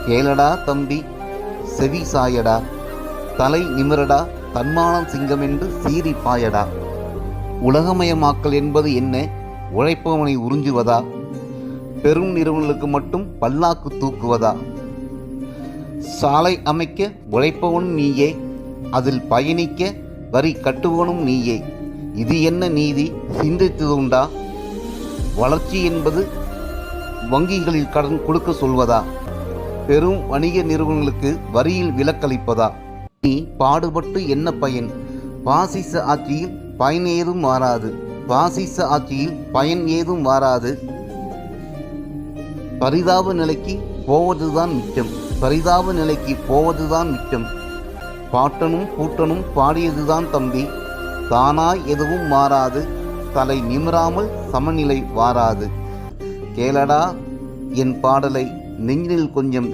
கேளடா தம்பி, செவி சாயடா, தலை நிமிரடா, தன்மானம் சிங்கமென்று சீறி பாயடா. உலகமயமாக்கல் என்பது என்ன? உழைப்பவனை உறிஞ்சுவதா? பெரும் நிறுவனங்களுக்கு மட்டும் பல்லாக்கு தூக்குவதா? சாலை அமைக்க உழைப்பவனும் நீயே, அதில் பயணிக்க வரி கட்டுவனும் நீயே. இது என்ன நீதி? சிந்தித்ததுண்டா? வளர்ச்சி என்பது வங்கிகளில் கடன் கொடுக்க சொல்வதா? பெரும் வணிக நிறுவனங்களுக்கு வரியில் விலக்களிப்பதா? நீ பாடுபட்டு என்ன பயன்? பாசிச ஆட்சியில் பயன் ஏதும் மாறாது. பாசிச ஆட்சியில் பயன் ஏதும் மாறாது. பரிதாப நிலைக்கு போவதுதான் மிச்சம். பரிதாப நிலைக்கு போவதுதான் மிச்சம். பாட்டனும் பூட்டனும் பாடியதுதான் தம்பி. தானாய் எதுவும் மாறாது. தலை நிமிராமல் சமநிலை வாராது. கேளடா என் பாடலை, நெஞ்சினில் கொஞ்சம்